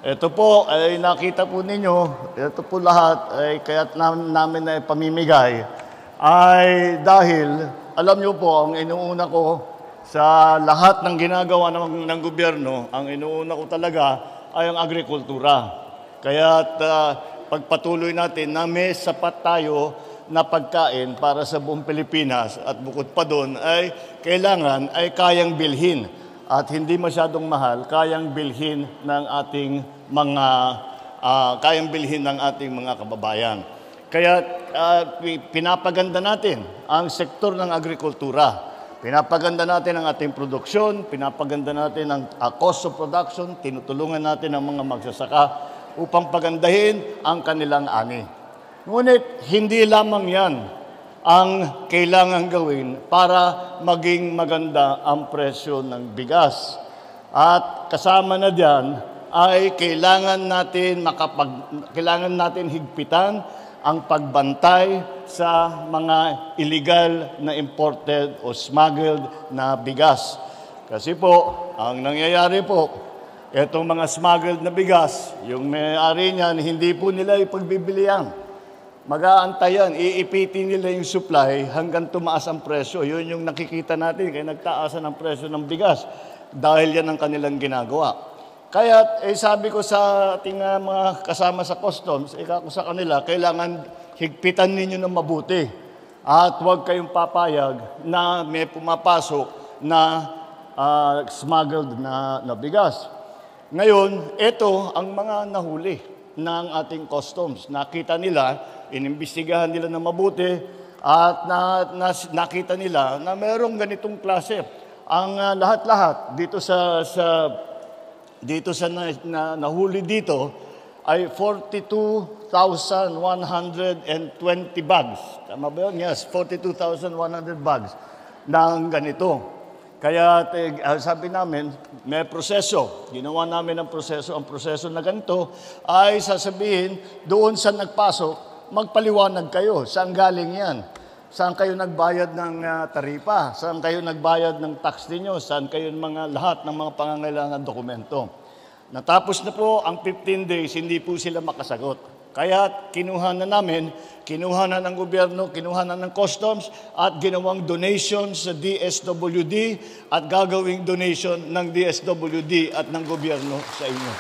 Ito po ay nakita po ninyo, ito po lahat ay kaya't namin na pamimigay ay dahil alam niyo po, ang inuuna ko sa lahat ng ginagawa ng gobyerno, ang inuuna ko talaga ay ang agrikultura. Kaya't pagpatuloy natin na may sapat tayo na pagkain para sa buong Pilipinas at bukod pa doon ay kailangan ay kayang bilhin at hindi masyadong mahal, kayang bilhin ng ating mga kababayan. Kaya pinapaganda natin ang sektor ng agrikultura. Pinapaganda natin ang ating produksyon, pinapaganda natin ang cost of production, tinutulungan natin ang mga magsasaka upang pagandahin ang kanilang ani. Ngunit hindi lamang yan ang kailangan gawin para maging maganda ang presyo ng bigas. At kasama na diyan ay kailangan natin higpitan ang pagbantay sa mga illegal na imported o smuggled na bigas. Kasi po, ang nangyayari po, itong mga smuggled na bigas, yung may-ari niyan, hindi po nila ipagbibilihan. Mag-aantay yan, iipitin nila yung supply hanggang tumaas ang presyo. Yun yung nakikita natin, kaya nagtaasan ang presyo ng bigas dahil yan ang kanilang ginagawa. Kaya sabi ko sa ating mga kasama sa customs, ko sa kanila, kailangan higpitan ninyo ng mabuti at huwag kayong papayag na may pumapasok na smuggled na bigas. Ngayon, ito ang mga nahuli ng ating customs. Nakita nila, inimbestigahan nila ng mabuti at nakita nila na mayroong ganitong klase. Ang lahat-lahat dito sa nahuli dito ay 42,120 bags. Tama ba yun? Yes, 42,100 bags ng ganito. Kaya sabi namin, may proseso. Ginawa namin ang proseso na ganito ay sasabihin doon sa nagpasok, magpaliwanag kayo. Saan galing yan? Saan kayo nagbayad ng taripa? Saan kayo nagbayad ng tax ninyo? Saan kayo lahat ng mga pangangailangan dokumento? Natapos na po ang 15 days, hindi po sila makasagot. Kaya kinuha na ng gobyerno, kinuha na ng customs at ginawang donation sa DSWD at gagawing donation ng DSWD at ng gobyerno sa inyo.